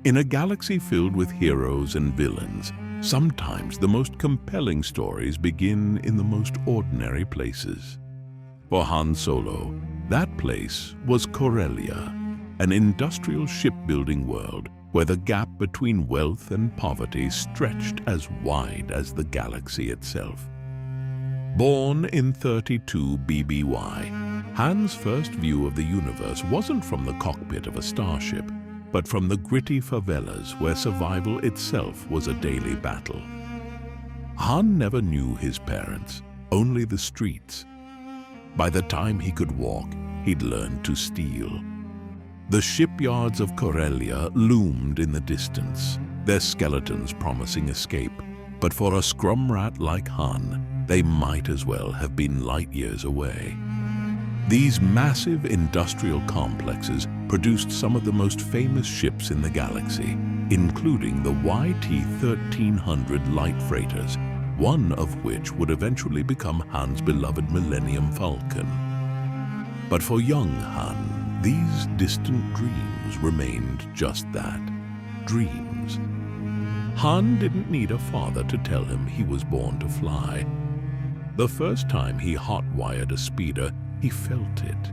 In a galaxy filled with heroes and villains, sometimes the most compelling stories begin in the most ordinary places. For Han Solo, that place was Corellia, an industrial shipbuilding world where the gap between wealth and poverty stretched as wide as the galaxy itself. Born in 32 BBY, Han's first view of the universe wasn't from the cockpit of a starship, but from the gritty favelas where survival itself was a daily battle. Han never knew his parents, only the streets. By the time he could walk, he'd learned to steal. The shipyards of Corellia loomed in the distance, their skeletons promising escape. But for a scrum rat like Han, they might as well have been light years away. These massive industrial complexes produced some of the most famous ships in the galaxy, including the YT-1300 light freighters, one of which would eventually become Han's beloved Millennium Falcon. But for young Han, these distant dreams remained just that, dreams. Han didn't need a father to tell him he was born to fly. The first time he hot-wired a speeder, he felt it.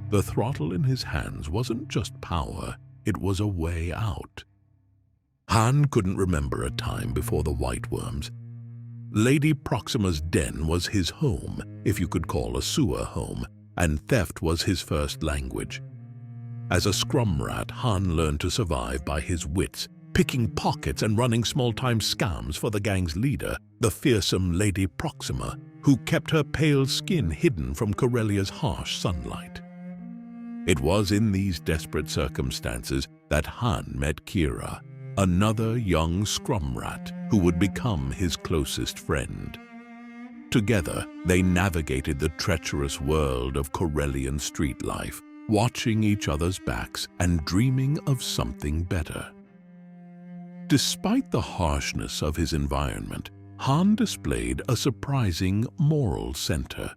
The throttle in his hands wasn't just power, it was a way out. Han couldn't remember a time before the White Worms. Lady Proxima's den was his home, if you could call a sewer home, and theft was his first language. As a scrum rat, Han learned to survive by his wits, picking pockets and running small-time scams for the gang's leader, the fearsome Lady Proxima, who kept her pale skin hidden from Corellia's harsh sunlight. It was in these desperate circumstances that Han met Kira, another young scrum rat who would become his closest friend. Together, they navigated the treacherous world of Corellian street life, watching each other's backs and dreaming of something better. Despite the harshness of his environment, Han displayed a surprising moral center.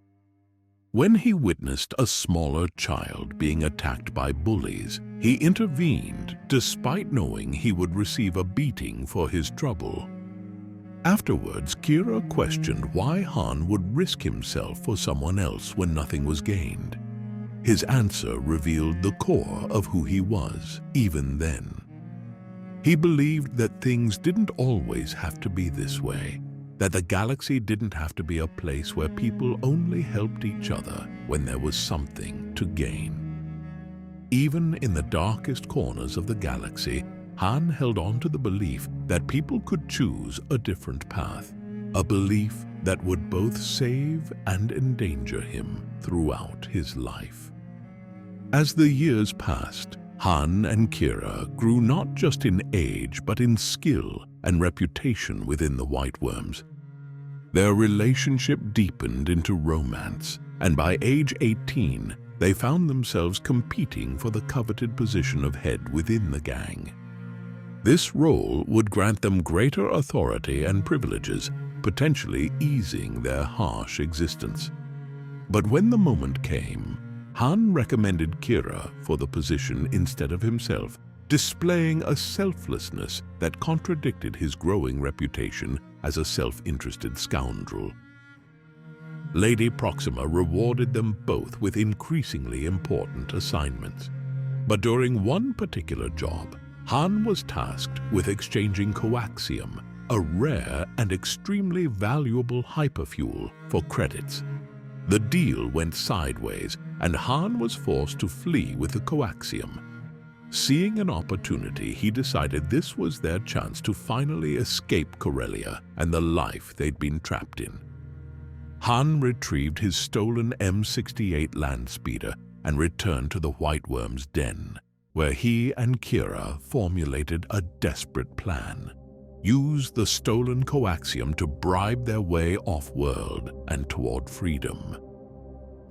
When he witnessed a smaller child being attacked by bullies, he intervened despite knowing he would receive a beating for his trouble. Afterwards, Kira questioned why Han would risk himself for someone else when nothing was gained. His answer revealed the core of who he was, even then. He believed that things didn't always have to be this way, that the galaxy didn't have to be a place where people only helped each other when there was something to gain. Even in the darkest corners of the galaxy, Han held on to the belief that people could choose a different path, a belief that would both save and endanger him throughout his life. As the years passed, Han and Kira grew not just in age but in skill and reputation within the White Worms. Their relationship deepened into romance, and by age 18, they found themselves competing for the coveted position of head within the gang. This role would grant them greater authority and privileges, potentially easing their harsh existence. But when the moment came, Han recommended Kira for the position instead of himself, displaying a selflessness that contradicted his growing reputation as a self-interested scoundrel. Lady Proxima rewarded them both with increasingly important assignments. But during one particular job, Han was tasked with exchanging coaxium, a rare and extremely valuable hyperfuel, for credits. The deal went sideways, and Han was forced to flee with the coaxium. Seeing an opportunity, he decided this was their chance to finally escape Corellia and the life they'd been trapped in. Han retrieved his stolen M68 land speeder and returned to the White Worm's den, where he and Kira formulated a desperate plan. Use the stolen coaxium to bribe their way off-world and toward freedom.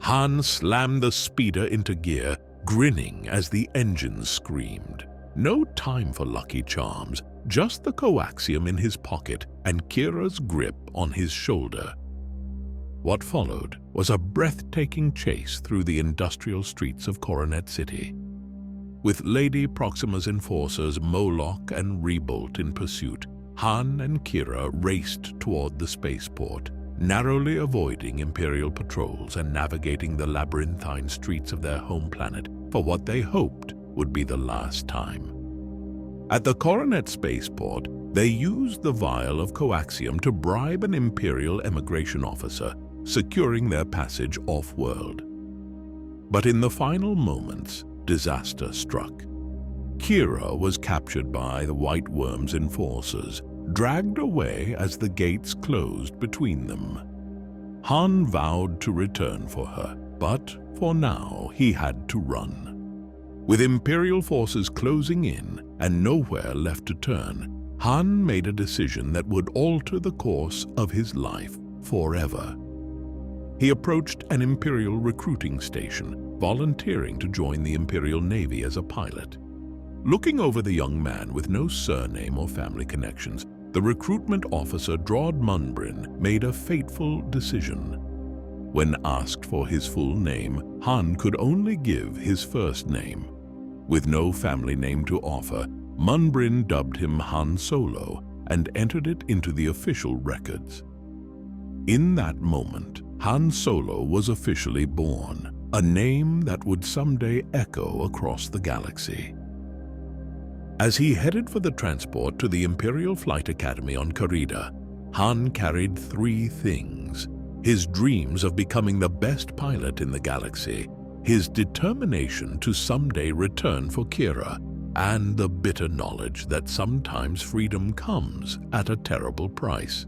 Han slammed the speeder into gear, grinning as the engines screamed. No time for lucky charms, just the coaxium in his pocket and Kira's grip on his shoulder. What followed was a breathtaking chase through the industrial streets of Coronet City. With Lady Proxima's enforcers Moloch and Rebolt in pursuit, Han and Kira raced toward the spaceport, narrowly avoiding Imperial patrols and navigating the labyrinthine streets of their home planet for what they hoped would be the last time. At the Coronet spaceport, they used the vial of coaxium to bribe an Imperial immigration officer, securing their passage off-world. But in the final moments, disaster struck. Kira was captured by the White Worm's enforcers, dragged away as the gates closed between them. Han vowed to return for her, but for now he had to run. With Imperial forces closing in and nowhere left to turn, Han made a decision that would alter the course of his life forever. He approached an Imperial recruiting station, volunteering to join the Imperial Navy as a pilot. Looking over the young man with no surname or family connections, the recruitment officer Drod Munbrin made a fateful decision. When asked for his full name, Han could only give his first name. With no family name to offer, Munbrin dubbed him Han Solo and entered it into the official records. In that moment, Han Solo was officially born, a name that would someday echo across the galaxy. As he headed for the transport to the Imperial Flight Academy on Karida, Han carried three things: his dreams of becoming the best pilot in the galaxy, his determination to someday return for Kira, and the bitter knowledge that sometimes freedom comes at a terrible price.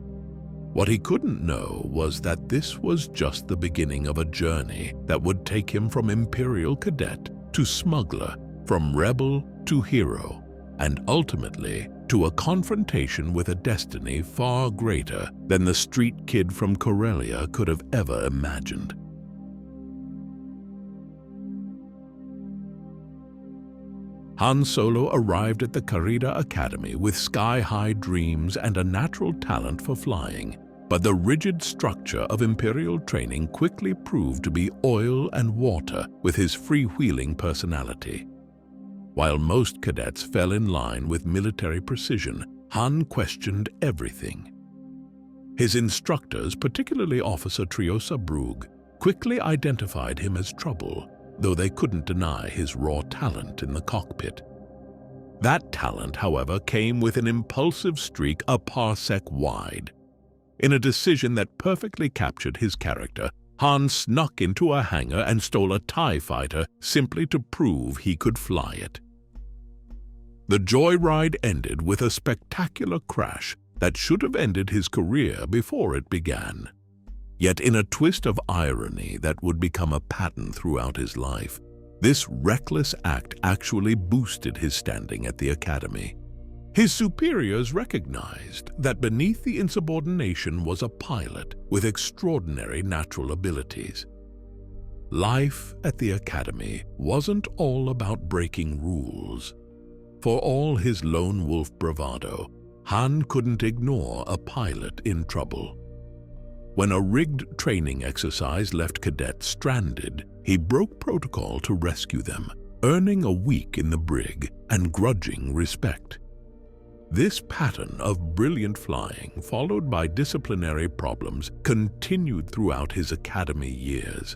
What he couldn't know was that this was just the beginning of a journey that would take him from Imperial cadet to smuggler, from rebel to hero, and ultimately to a confrontation with a destiny far greater than the street kid from Corellia could have ever imagined. Han Solo arrived at the Karida Academy with sky-high dreams and a natural talent for flying, but the rigid structure of Imperial training quickly proved to be oil and water with his freewheeling personality. While most cadets fell in line with military precision, Han questioned everything. His instructors, particularly Officer Triosa Brug, quickly identified him as trouble, though they couldn't deny his raw talent in the cockpit. That talent, however, came with an impulsive streak a parsec wide. In a decision that perfectly captured his character, Han snuck into a hangar and stole a TIE fighter simply to prove he could fly it. The joyride ended with a spectacular crash that should have ended his career before it began. Yet in a twist of irony that would become a pattern throughout his life, this reckless act actually boosted his standing at the Academy. His superiors recognized that beneath the insubordination was a pilot with extraordinary natural abilities. Life at the Academy wasn't all about breaking rules. For all his lone wolf bravado, Han couldn't ignore a pilot in trouble. When a rigged training exercise left cadets stranded, he broke protocol to rescue them, earning a week in the brig and grudging respect. This pattern of brilliant flying, followed by disciplinary problems, continued throughout his academy years.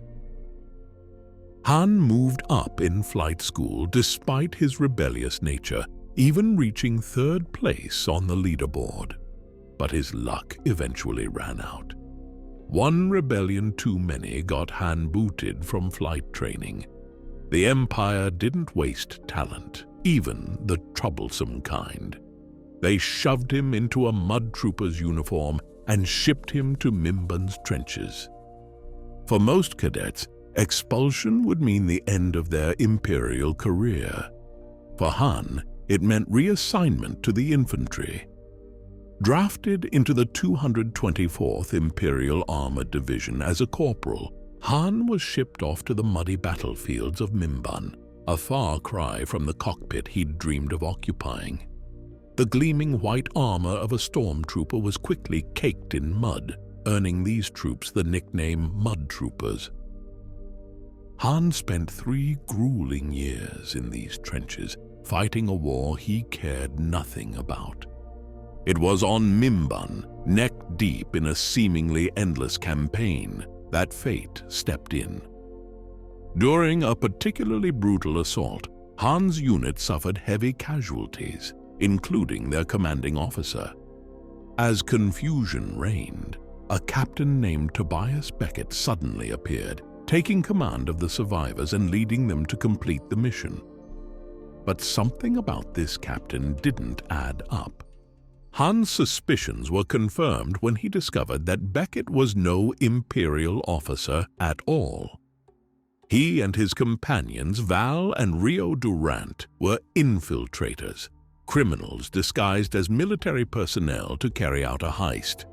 Han moved up in flight school despite his rebellious nature, even reaching third place on the leaderboard. But his luck eventually ran out. One rebellion too many got Han booted from flight training. The Empire didn't waste talent, even the troublesome kind. They shoved him into a mud trooper's uniform and shipped him to Mimban's trenches. For most cadets, expulsion would mean the end of their Imperial career. For Han, it meant reassignment to the infantry. Drafted into the 224th Imperial Armored Division as a corporal, Han was shipped off to the muddy battlefields of Mimban, a far cry from the cockpit he'd dreamed of occupying. The gleaming white armor of a stormtrooper was quickly caked in mud, earning these troops the nickname Mud Troopers. Han spent 3 grueling years in these trenches, fighting a war he cared nothing about. It was on Mimban, neck deep in a seemingly endless campaign, that fate stepped in. During a particularly brutal assault, Han's unit suffered heavy casualties, including their commanding officer. As confusion reigned, a captain named Tobias Beckett suddenly appeared, taking command of the survivors and leading them to complete the mission. But something about this captain didn't add up. Han's suspicions were confirmed when he discovered that Beckett was no Imperial officer at all. He and his companions, Val and Rio Durant, were infiltrators, criminals disguised as military personnel to carry out a heist.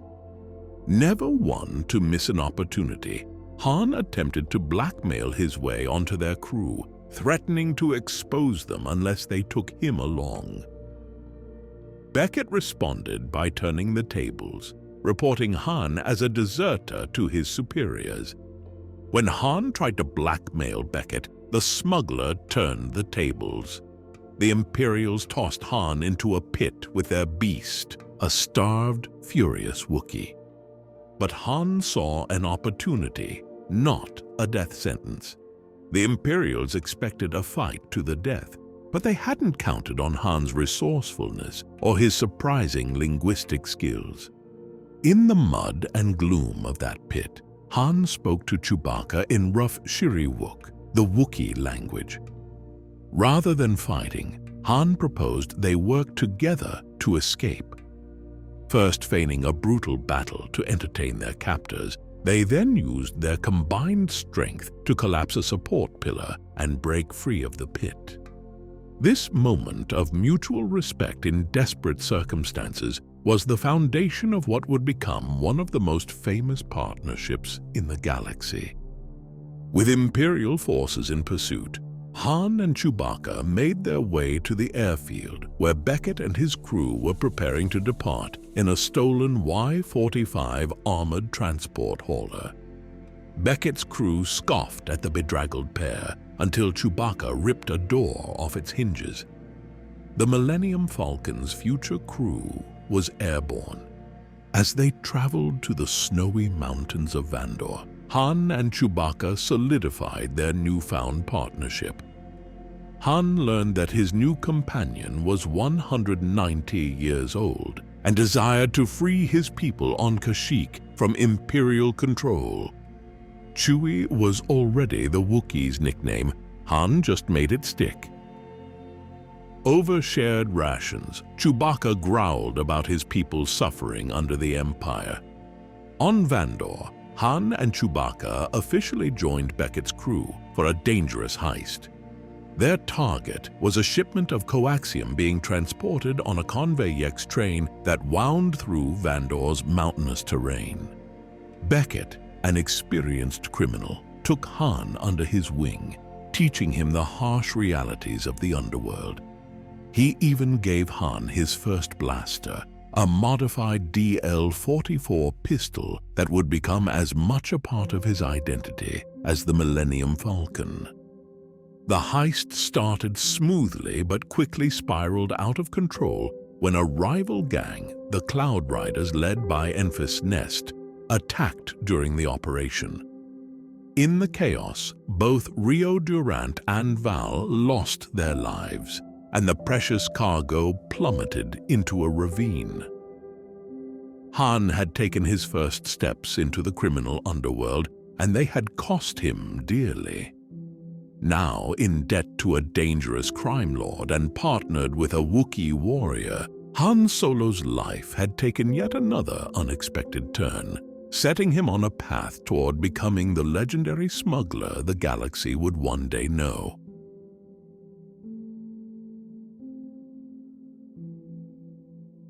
Never one to miss an opportunity, Han attempted to blackmail his way onto their crew, threatening to expose them unless they took him along. Beckett responded by turning the tables, reporting Han as a deserter to his superiors. When Han tried to blackmail Beckett, the smuggler turned the tables. The Imperials tossed Han into a pit with their beast, a starved, furious Wookiee. But Han saw an opportunity, not a death sentence. The Imperials expected a fight to the death, but they hadn't counted on Han's resourcefulness or his surprising linguistic skills. In the mud and gloom of that pit, Han spoke to Chewbacca in rough Shiriwook, the Wookiee language. Rather than fighting, Han proposed they work together to escape. First feigning a brutal battle to entertain their captors, they then used their combined strength to collapse a support pillar and break free of the pit. This moment of mutual respect in desperate circumstances was the foundation of what would become one of the most famous partnerships in the galaxy. With Imperial forces in pursuit, Han and Chewbacca made their way to the airfield where Beckett and his crew were preparing to depart in a stolen Y-45 armored transport hauler. Beckett's crew scoffed at the bedraggled pair until Chewbacca ripped a door off its hinges. The Millennium Falcon's future crew was airborne. As they traveled to the snowy mountains of Vandor, Han and Chewbacca solidified their newfound partnership. Han learned that his new companion was 190 years old and desired to free his people on Kashyyyk from Imperial control. Chewie was already the Wookiee's nickname. Han just made it stick. Over shared rations, Chewbacca growled about his people's suffering under the Empire. On Vandor, Han and Chewbacca officially joined Beckett's crew for a dangerous heist. Their target was a shipment of coaxium being transported on a Conveyex train that wound through Vandor's mountainous terrain. Beckett, an experienced criminal, took Han under his wing, teaching him the harsh realities of the underworld. He even gave Han his first blaster, a modified DL-44 pistol that would become as much a part of his identity as the Millennium Falcon. The heist started smoothly but quickly spiraled out of control when a rival gang, the Cloud Riders led by Enfys Nest, attacked during the operation. In the chaos, both Rio Durant and Val lost their lives, and the precious cargo plummeted into a ravine. Han had taken his first steps into the criminal underworld, and they had cost him dearly. Now in debt to a dangerous crime lord and partnered with a Wookiee warrior, Han Solo's life had taken yet another unexpected turn, setting him on a path toward becoming the legendary smuggler the galaxy would one day know.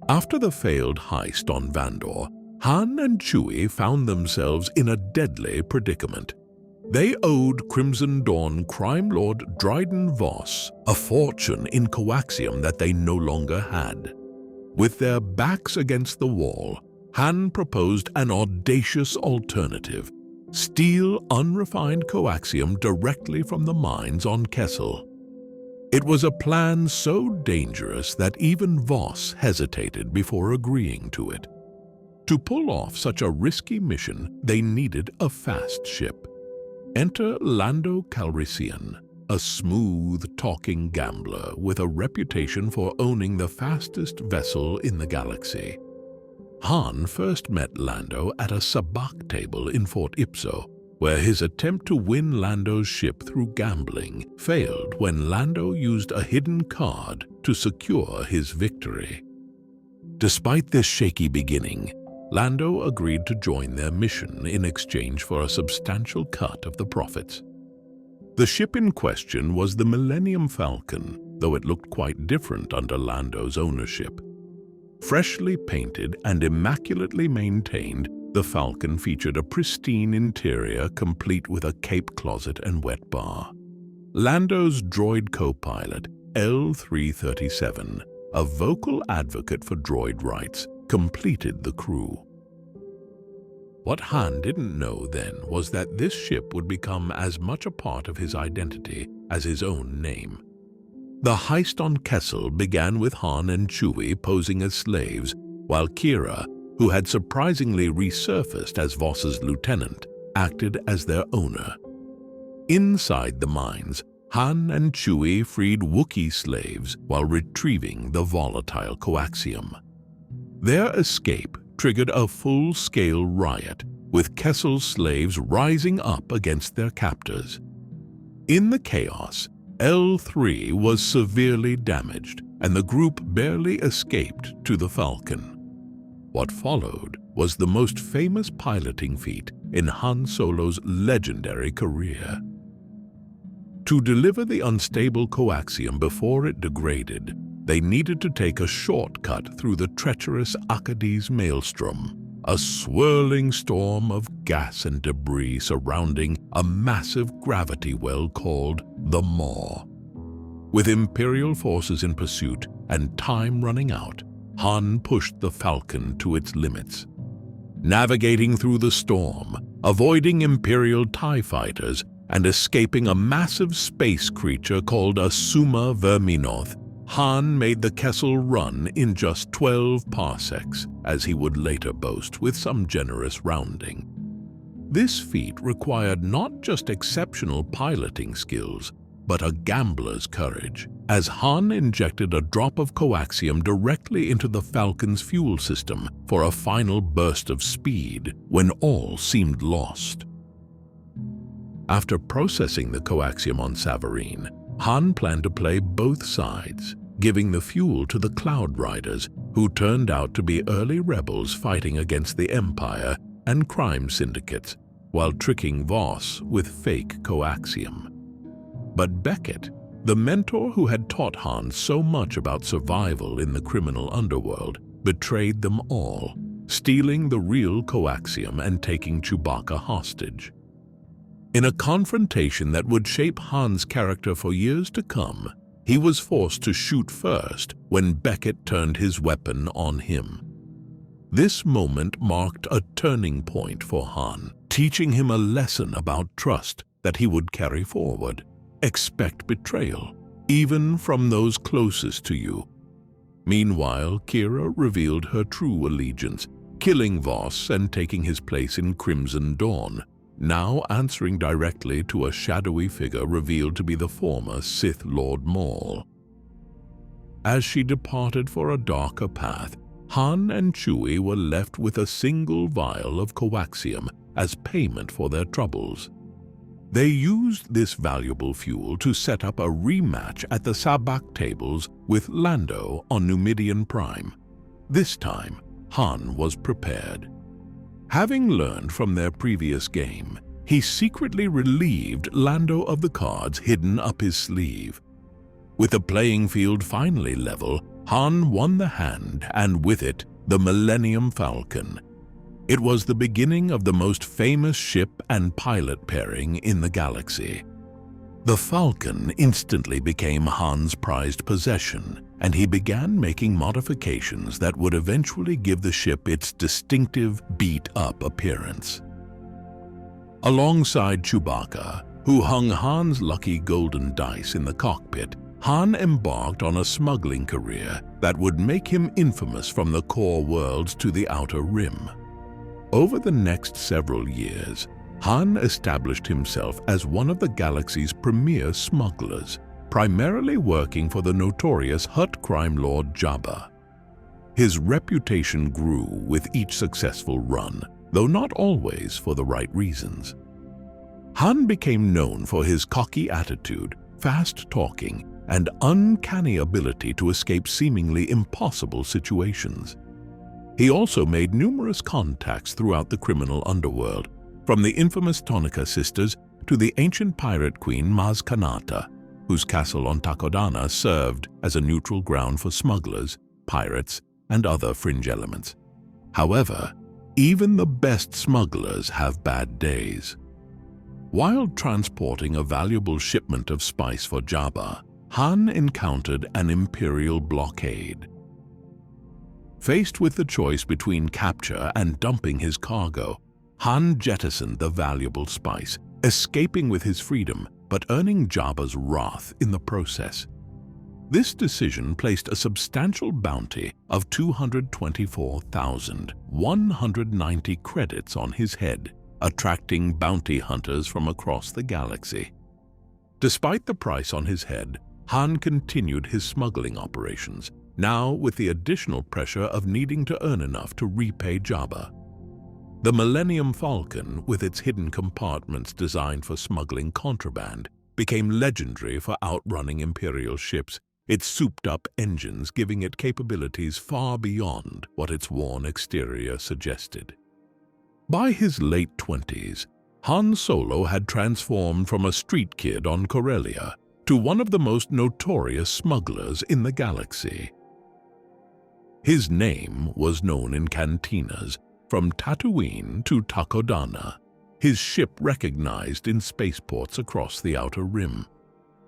After the failed heist on Vandor, Han and Chewie found themselves in a deadly predicament. They owed Crimson Dawn crime lord Dryden Voss a fortune in coaxium that they no longer had. With their backs against the wall, Han proposed an audacious alternative: steal unrefined coaxium directly from the mines on Kessel. It was a plan so dangerous that even Voss hesitated before agreeing to it. To pull off such a risky mission, they needed a fast ship. Enter Lando Calrissian, a smooth-talking gambler with a reputation for owning the fastest vessel in the galaxy. Han first met Lando at a sabacc table in Fort Ipso, where his attempt to win Lando's ship through gambling failed when Lando used a hidden card to secure his victory. Despite this shaky beginning, Lando agreed to join their mission in exchange for a substantial cut of the profits. The ship in question was the Millennium Falcon, though it looked quite different under Lando's ownership. Freshly painted and immaculately maintained, the Falcon featured a pristine interior complete with a cape closet and wet bar. Lando's droid co-pilot, L-337, a vocal advocate for droid rights, completed the crew. What Han didn't know then was that this ship would become as much a part of his identity as his own name. The heist on Kessel began with Han and Chewie posing as slaves, while Kira, who had surprisingly resurfaced as Voss's lieutenant, acted as their owner. Inside the mines, Han and Chewie freed Wookiee slaves while retrieving the volatile coaxium. Their escape triggered a full-scale riot, with Kessel's slaves rising up against their captors. In the chaos, L3 was severely damaged, and the group barely escaped to the Falcon. What followed was the most famous piloting feat in Han Solo's legendary career. To deliver the unstable coaxium before it degraded, they needed to take a shortcut through the treacherous Akkadi's maelstrom, a swirling storm of gas and debris surrounding a massive gravity well called the Maw. With Imperial forces in pursuit and time running out, Han pushed the Falcon to its limits. Navigating through the storm, avoiding Imperial TIE fighters, and escaping a massive space creature called a Summa Verminoth, Han made the Kessel run in just 12 parsecs, as he would later boast with some generous rounding. This feat required not just exceptional piloting skills, but a gambler's courage, as Han injected a drop of coaxium directly into the Falcon's fuel system for a final burst of speed when all seemed lost. After processing the coaxium on Savareen, Han planned to play both sides, giving the fuel to the Cloud Riders, who turned out to be early rebels fighting against the Empire and crime syndicates, while tricking Voss with fake coaxium. But Beckett, the mentor who had taught Han so much about survival in the criminal underworld, betrayed them all, stealing the real coaxium and taking Chewbacca hostage. In a confrontation that would shape Han's character for years to come, he was forced to shoot first when Beckett turned his weapon on him. This moment marked a turning point for Han, teaching him a lesson about trust that he would carry forward. Expect betrayal, even from those closest to you. Meanwhile, Kira revealed her true allegiance, killing Voss and taking his place in Crimson Dawn, now answering directly to a shadowy figure revealed to be the former Sith Lord Maul. As she departed for a darker path, Han and Chewie were left with a single vial of coaxium as payment for their troubles. They used this valuable fuel to set up a rematch at the sabacc tables with Lando on Numidian Prime. This time, Han was prepared. Having learned from their previous game, he secretly relieved Lando of the cards hidden up his sleeve. With the playing field finally level, Han won the hand and with it, the Millennium Falcon. It was the beginning of the most famous ship and pilot pairing in the galaxy. The Falcon instantly became Han's prized possession, and he began making modifications that would eventually give the ship its distinctive beat-up appearance. Alongside Chewbacca, who hung Han's lucky golden dice in the cockpit, Han embarked on a smuggling career that would make him infamous from the core worlds to the outer rim. Over the next several years, Han established himself as one of the galaxy's premier smugglers, primarily working for the notorious Hutt crime lord Jabba. His reputation grew with each successful run, though not always for the right reasons. Han became known for his cocky attitude, fast talking, and uncanny ability to escape seemingly impossible situations. He also made numerous contacts throughout the criminal underworld, from the infamous Tonica sisters to the ancient pirate queen Maz Kanata, whose castle on Takodana served as a neutral ground for smugglers, pirates, and other fringe elements. However, even the best smugglers have bad days. While transporting a valuable shipment of spice for Jabba, Han encountered an Imperial blockade. Faced with the choice between capture and dumping his cargo, Han jettisoned the valuable spice, escaping with his freedom but earning Jabba's wrath in the process. This decision placed a substantial bounty of 224,190 credits on his head, attracting bounty hunters from across the galaxy. Despite the price on his head, Han continued his smuggling operations, now with the additional pressure of needing to earn enough to repay Jabba. The Millennium Falcon, with its hidden compartments designed for smuggling contraband, became legendary for outrunning Imperial ships, its souped-up engines giving it capabilities far beyond what its worn exterior suggested. By his late 20s, Han Solo had transformed from a street kid on Corellia to one of the most notorious smugglers in the galaxy. His name was known in cantinas, from Tatooine to Takodana, his ship recognized in spaceports across the Outer Rim.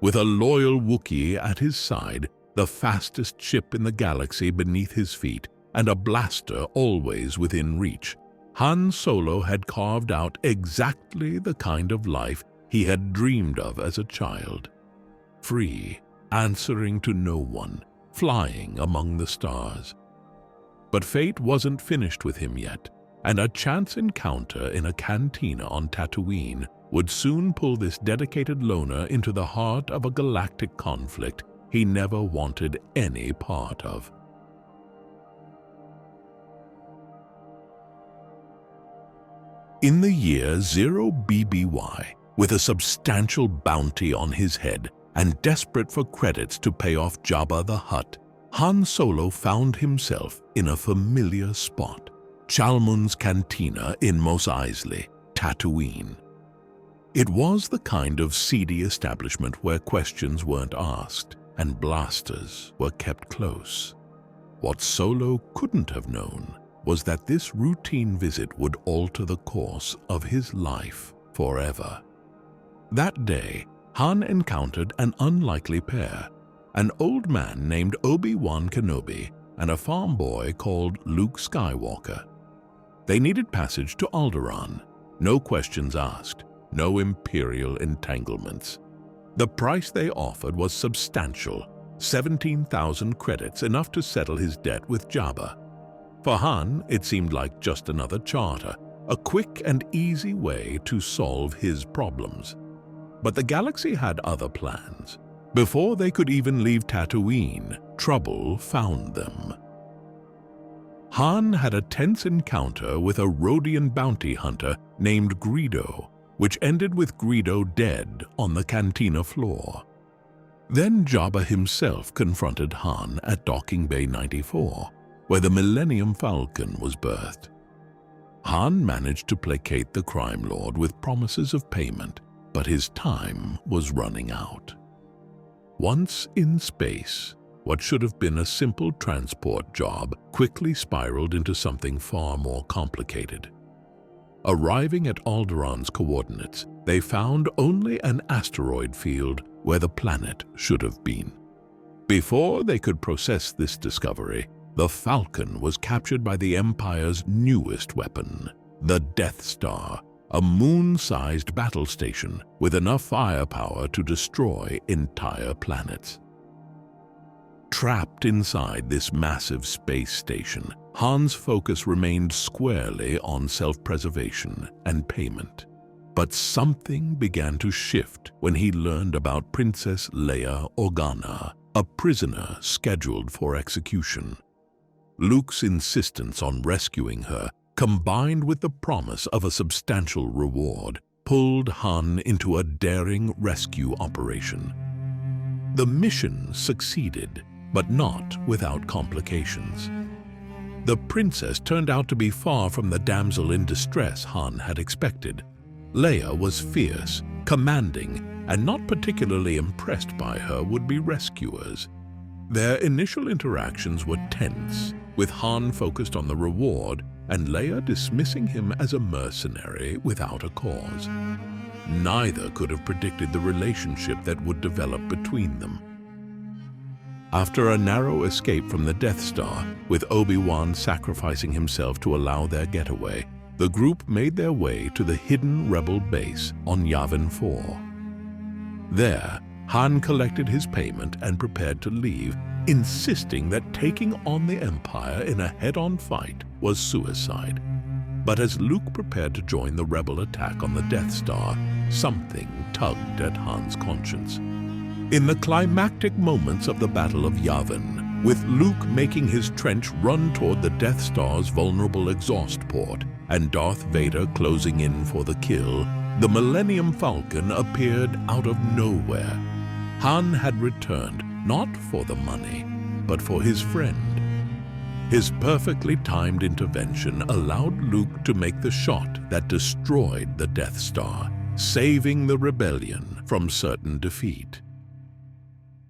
With a loyal Wookiee at his side, the fastest ship in the galaxy beneath his feet, and a blaster always within reach, Han Solo had carved out exactly the kind of life he had dreamed of as a child. Free, answering to no one, flying among the stars. But fate wasn't finished with him yet, and a chance encounter in a cantina on Tatooine would soon pull this dedicated loner into the heart of a galactic conflict he never wanted any part of. In the year 0 BBY, with a substantial bounty on his head and desperate for credits to pay off Jabba the Hutt, Han Solo found himself in a familiar spot, Chalmun's Cantina in Mos Eisley, Tatooine. It was the kind of seedy establishment where questions weren't asked and blasters were kept close. What Solo couldn't have known was that this routine visit would alter the course of his life forever. That day, Han encountered an unlikely pair, an old man named Obi-Wan Kenobi and a farm boy called Luke Skywalker. They needed passage to Alderaan, no questions asked, no Imperial entanglements. The price they offered was substantial, 17,000 credits, enough to settle his debt with Jabba. For Han, it seemed like just another charter, a quick and easy way to solve his problems. But the galaxy had other plans. Before they could even leave Tatooine, trouble found them. Han had a tense encounter with a Rhodian bounty hunter named Greedo, which ended with Greedo dead on the cantina floor. Then Jabba himself confronted Han at Docking Bay 94, where the Millennium Falcon was birthed. Han managed to placate the crime lord with promises of payment, but his time was running out. Once in space, what should have been a simple transport job quickly spiraled into something far more complicated. Arriving at Alderaan's coordinates, they found only an asteroid field where the planet should have been. Before they could process this discovery, the Falcon was captured by the Empire's newest weapon, the Death Star, a moon-sized battle station with enough firepower to destroy entire planets. Trapped inside this massive space station, Han's focus remained squarely on self-preservation and payment. But something began to shift when he learned about Princess Leia Organa, a prisoner scheduled for execution. Luke's insistence on rescuing her, combined with the promise of a substantial reward, pulled Han into a daring rescue operation. The mission succeeded, but not without complications. The princess turned out to be far from the damsel in distress Han had expected. Leia was fierce, commanding, and not particularly impressed by her would-be rescuers. Their initial interactions were tense, with Han focused on the reward and Leia dismissing him as a mercenary without a cause. Neither could have predicted the relationship that would develop between them. After a narrow escape from the Death Star, with Obi-Wan sacrificing himself to allow their getaway, the group made their way to the hidden Rebel base on Yavin 4. There, Han collected his payment and prepared to leave, insisting that taking on the Empire in a head-on fight was suicide. But as Luke prepared to join the Rebel attack on the Death Star, something tugged at Han's conscience. In the climactic moments of the Battle of Yavin, with Luke making his trench run toward the Death Star's vulnerable exhaust port and Darth Vader closing in for the kill, the Millennium Falcon appeared out of nowhere. Han had returned not for the money, but for his friend. His perfectly timed intervention allowed Luke to make the shot that destroyed the Death Star, saving the rebellion from certain defeat.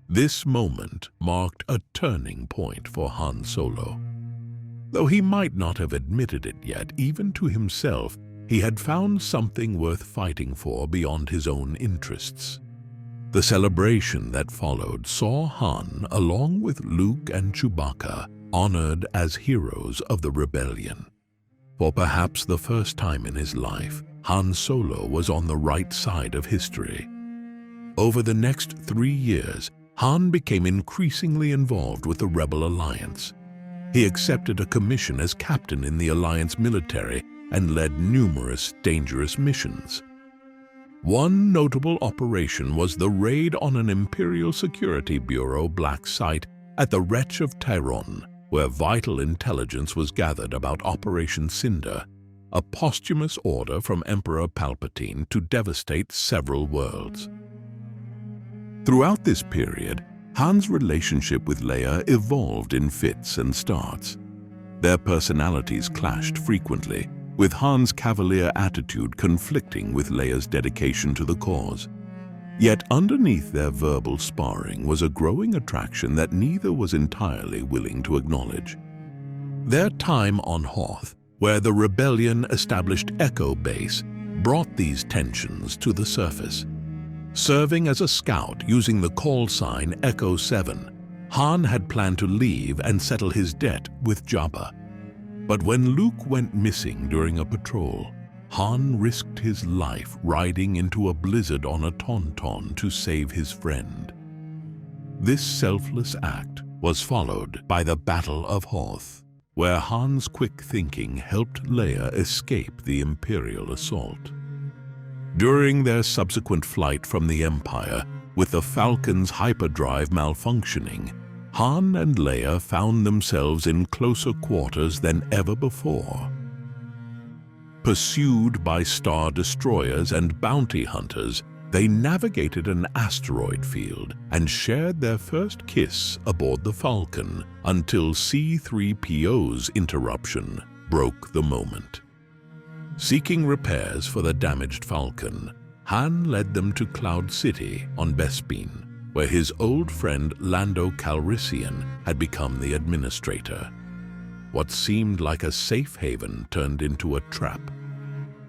This moment marked a turning point for Han Solo. Though he might not have admitted it yet, even to himself, he had found something worth fighting for beyond his own interests. The celebration that followed saw Han, along with Luke and Chewbacca, honored as heroes of the rebellion. For perhaps the first time in his life, Han Solo was on the right side of history. Over the next 3 years, Han became increasingly involved with the Rebel Alliance. He accepted a commission as captain in the Alliance military and led numerous dangerous missions. One notable operation was the raid on an Imperial Security Bureau black site at the Reach of Tyron, where vital intelligence was gathered about Operation Cinder, a posthumous order from Emperor Palpatine to devastate several worlds. Throughout this period, Han's relationship with Leia evolved in fits and starts. Their personalities clashed frequently, with Han's cavalier attitude conflicting with Leia's dedication to the cause. Yet underneath their verbal sparring was a growing attraction that neither was entirely willing to acknowledge. Their time on Hoth, where the rebellion established Echo Base, brought these tensions to the surface. Serving as a scout using the call sign Echo 7, Han had planned to leave and settle his debt with Jabba. But when Luke went missing during a patrol, Han risked his life riding into a blizzard on a Tauntaun to save his friend. This selfless act was followed by the Battle of Hoth, where Han's quick thinking helped Leia escape the Imperial assault. During their subsequent flight from the Empire, with the Falcon's hyperdrive malfunctioning, Han and Leia found themselves in closer quarters than ever before. Pursued by star destroyers and bounty hunters, they navigated an asteroid field and shared their first kiss aboard the Falcon until C-3PO's interruption broke the moment. Seeking repairs for the damaged Falcon, Han led them to Cloud City on Bespin, where his old friend Lando Calrissian had become the administrator. What seemed like a safe haven turned into a trap.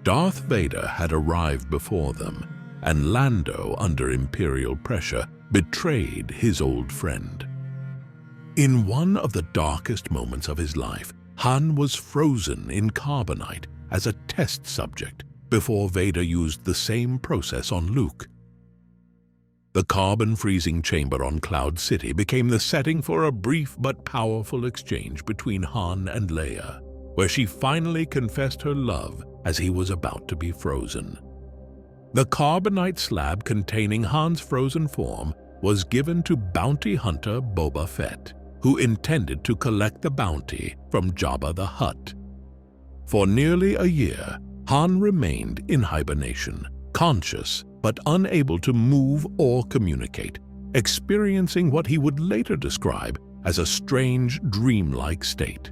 Darth Vader had arrived before them, and Lando, under Imperial pressure, betrayed his old friend. In one of the darkest moments of his life, Han was frozen in carbonite as a test subject, before Vader used the same process on Luke. The carbon freezing chamber on Cloud City became the setting for a brief but powerful exchange between Han and Leia, where she finally confessed her love as he was about to be frozen. The carbonite slab containing Han's frozen form was given to bounty hunter Boba Fett, who intended to collect the bounty from Jabba the Hutt. For nearly a year, Han remained in hibernation, conscious but unable to move or communicate, experiencing what he would later describe as a strange, dreamlike state.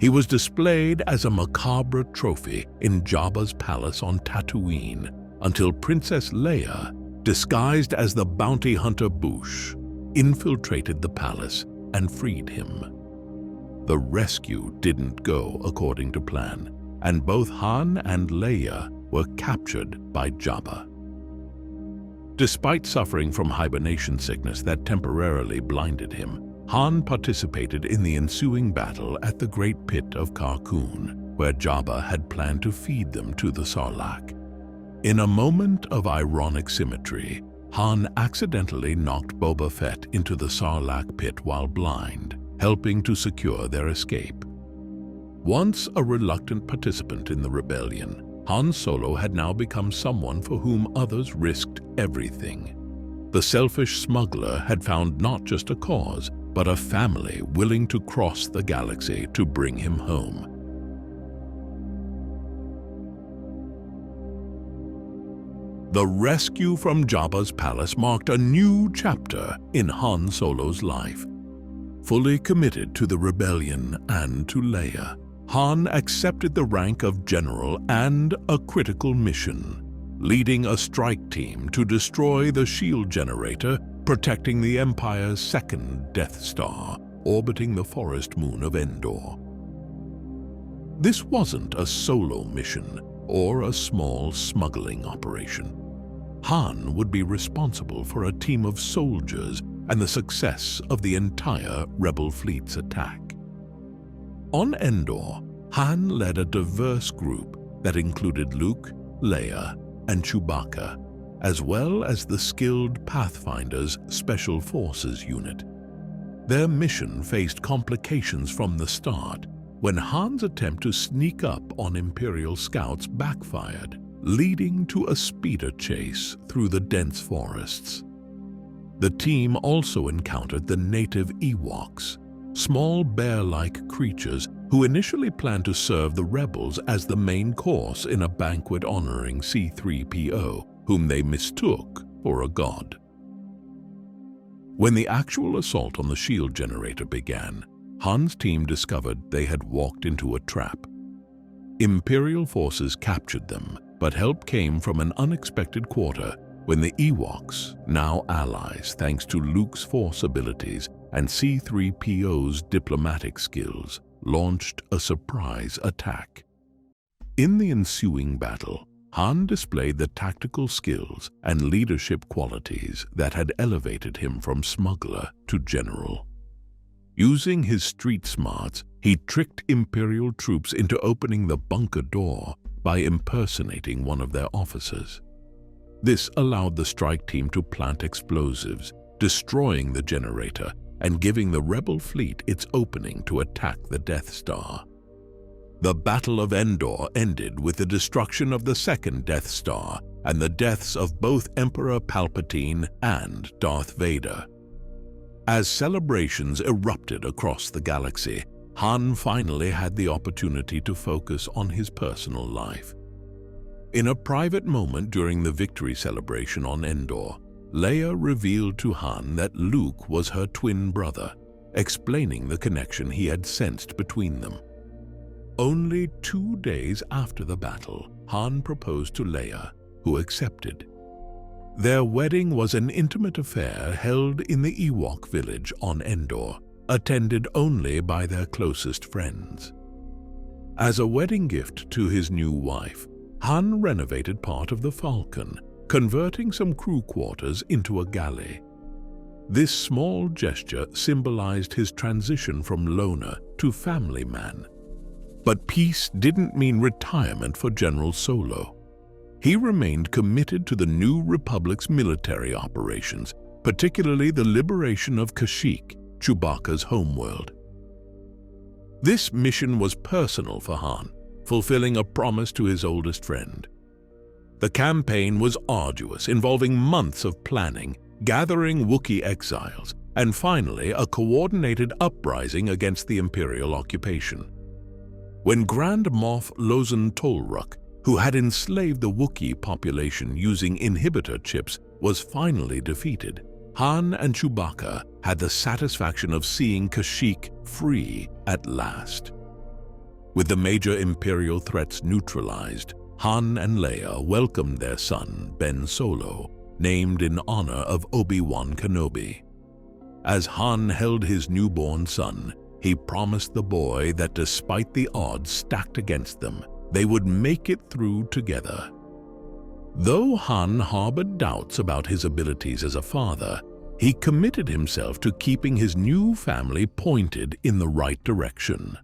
He was displayed as a macabre trophy in Jabba's palace on Tatooine until Princess Leia, disguised as the bounty hunter Boushh, infiltrated the palace and freed him. The rescue didn't go according to plan, and both Han and Leia were captured by Jabba. Despite suffering from hibernation sickness that temporarily blinded him, Han participated in the ensuing battle at the Great Pit of Carkoon, where Jabba had planned to feed them to the Sarlacc. In a moment of ironic symmetry, Han accidentally knocked Boba Fett into the Sarlacc pit while blind, helping to secure their escape. Once a reluctant participant in the rebellion, Han Solo had now become someone for whom others risked everything. The selfish smuggler had found not just a cause, but a family willing to cross the galaxy to bring him home. The rescue from Jabba's palace marked a new chapter in Han Solo's life. Fully committed to the rebellion and to Leia, Han accepted the rank of general and a critical mission, leading a strike team to destroy the shield generator protecting the Empire's second Death Star, orbiting the forest moon of Endor. This wasn't a solo mission or a small smuggling operation. Han would be responsible for a team of soldiers and the success of the entire Rebel fleet's attack. On Endor, Han led a diverse group that included Luke, Leia, and Chewbacca, as well as the skilled Pathfinder's Special Forces unit. Their mission faced complications from the start when Han's attempt to sneak up on Imperial scouts backfired, leading to a speeder chase through the dense forests. The team also encountered the native Ewoks, small bear-like creatures who initially planned to serve the rebels as the main course in a banquet honoring C-3PO, whom they mistook for a god. When the actual assault on the shield generator began, Han's team discovered they had walked into a trap. Imperial forces captured them, but help came from an unexpected quarter when the Ewoks, now allies thanks to Luke's Force abilities and C-3PO's diplomatic skills, launched a surprise attack. In the ensuing battle, Han displayed the tactical skills and leadership qualities that had elevated him from smuggler to general. Using his street smarts, he tricked Imperial troops into opening the bunker door by impersonating one of their officers. This allowed the strike team to plant explosives, destroying the generator and giving the Rebel fleet its opening to attack the Death Star. The Battle of Endor ended with the destruction of the second Death Star and the deaths of both Emperor Palpatine and Darth Vader. As celebrations erupted across the galaxy, Han finally had the opportunity to focus on his personal life. In a private moment during the victory celebration on Endor, Leia revealed to Han that Luke was her twin brother, explaining the connection he had sensed between them. Only 2 days after the battle, Han proposed to Leia, who accepted. Their wedding was an intimate affair held in the Ewok village on Endor, attended only by their closest friends. As a wedding gift to his new wife, Han renovated part of the Falcon, converting some crew quarters into a galley. This small gesture symbolized his transition from loner to family man. But peace didn't mean retirement for General Solo. He remained committed to the New Republic's military operations, particularly the liberation of Kashyyyk, Chewbacca's homeworld. This mission was personal for Han, fulfilling a promise to his oldest friend. The campaign was arduous, involving months of planning, gathering Wookiee exiles, and finally a coordinated uprising against the Imperial occupation. When Grand Moff Lozen Tolruk, who had enslaved the Wookiee population using inhibitor chips, was finally defeated, Han and Chewbacca had the satisfaction of seeing Kashyyyk free at last. With the major Imperial threats neutralized, Han and Leia welcomed their son, Ben Solo, named in honor of Obi-Wan Kenobi. As Han held his newborn son, he promised the boy that despite the odds stacked against them, they would make it through together. Though Han harbored doubts about his abilities as a father, he committed himself to keeping his new family pointed in the right direction.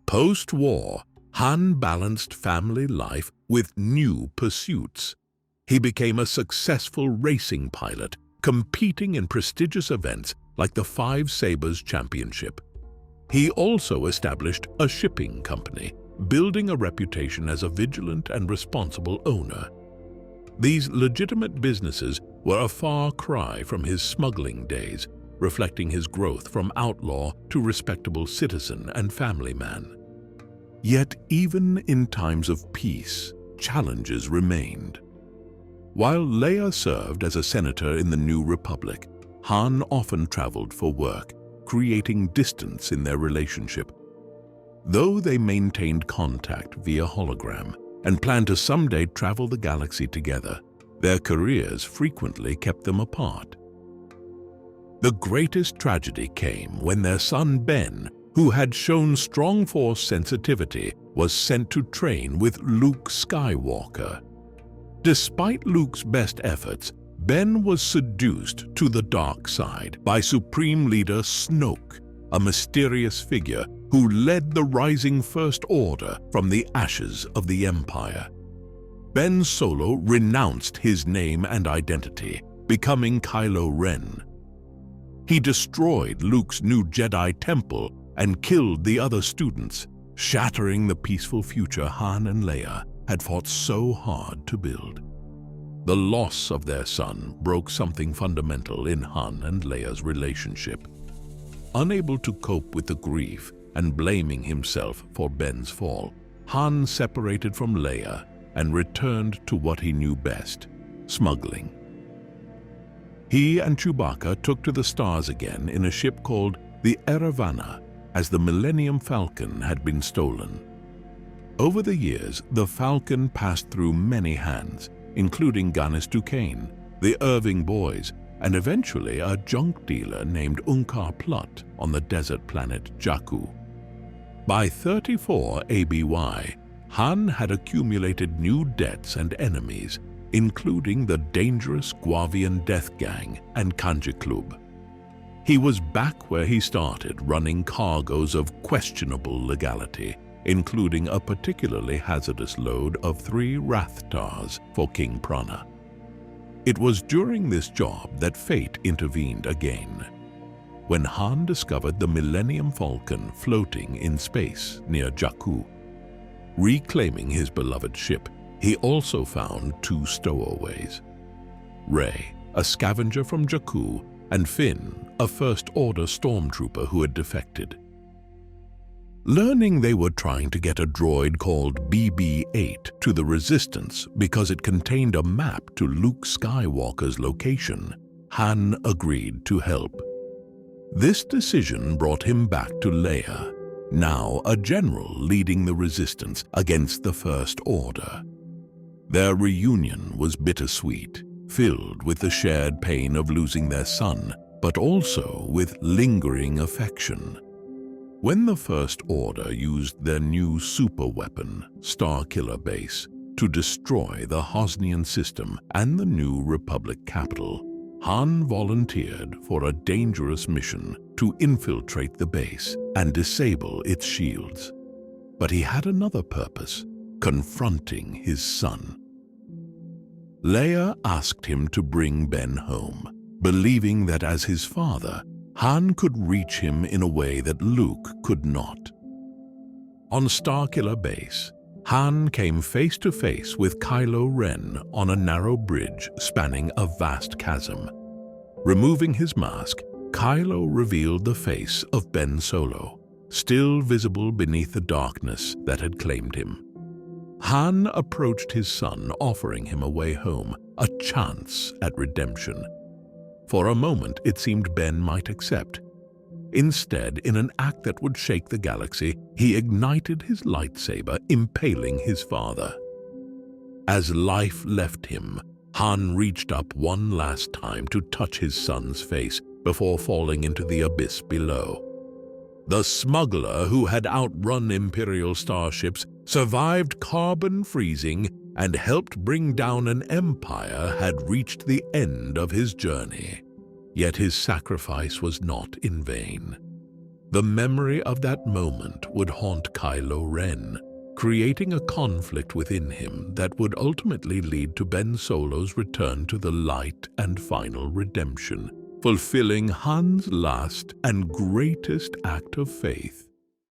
Post-war, Han balanced family life with new pursuits. He became a successful racing pilot, competing in prestigious events like the Five Sabres Championship. He also established a shipping company, building a reputation as a vigilant and responsible owner. These legitimate businesses were a far cry from his smuggling days, reflecting his growth from outlaw to respectable citizen and family man. Yet even in times of peace, challenges remained. While Leia served as a senator in the New Republic, Han often traveled for work, creating distance in their relationship. Though they maintained contact via hologram and planned to someday travel the galaxy together, their careers frequently kept them apart. The greatest tragedy came when their son Ben, who had shown strong Force sensitivity, was sent to train with Luke Skywalker. Despite Luke's best efforts, Ben was seduced to the dark side by Supreme Leader Snoke, a mysterious figure who led the rising First Order from the ashes of the Empire. Ben Solo renounced his name and identity, becoming Kylo Ren. He destroyed Luke's new Jedi temple and killed the other students, shattering the peaceful future Han and Leia had fought so hard to build. The loss of their son broke something fundamental in Han and Leia's relationship. Unable to cope with the grief and blaming himself for Ben's fall, Han separated from Leia and returned to what he knew best, smuggling. He and Chewbacca took to the stars again in a ship called the Eravana, as the Millennium Falcon had been stolen. Over the years, the Falcon passed through many hands, including Gannis Duquesne, the Irving Boys, and eventually a junk dealer named Unkar Plutt on the desert planet Jakku. By 34 ABY, Han had accumulated new debts and enemies, including the dangerous Guavian Death Gang and Kanji Club. He was back where he started, running cargoes of questionable legality, including a particularly hazardous load of 3 Rathtars for King Prana. It was during this job that fate intervened again, when Han discovered the Millennium Falcon floating in space near Jakku. Reclaiming his beloved ship, he also found 2 stowaways: Rey, a scavenger from Jakku, and Finn, a First Order stormtrooper who had defected. Learning they were trying to get a droid called BB-8 to the Resistance because it contained a map to Luke Skywalker's location, Han agreed to help. This decision brought him back to Leia, now a general leading the Resistance against the First Order. Their reunion was bittersweet, filled with the shared pain of losing their son, but also with lingering affection. When the First Order used their new superweapon, Starkiller Base, to destroy the Hosnian system and the New Republic capital, Han volunteered for a dangerous mission to infiltrate the base and disable its shields. But he had another purpose, confronting his son. Leia asked him to bring Ben home, believing that as his father, Han could reach him in a way that Luke could not. On Starkiller Base, Han came face to face with Kylo Ren on a narrow bridge spanning a vast chasm. Removing his mask, Kylo revealed the face of Ben Solo, still visible beneath the darkness that had claimed him. Han approached his son, offering him a way home, a chance at redemption. For a moment, it seemed Ben might accept. Instead, in an act that would shake the galaxy, he ignited his lightsaber, impaling his father. As life left him, Han reached up one last time to touch his son's face before falling into the abyss below. The smuggler who had outrun Imperial starships, survived carbon freezing, and helped bring down an empire had reached the end of his journey. Yet his sacrifice was not in vain. The memory of that moment would haunt Kylo Ren, creating a conflict within him that would ultimately lead to Ben Solo's return to the light and final redemption, fulfilling Han's last and greatest act of faith.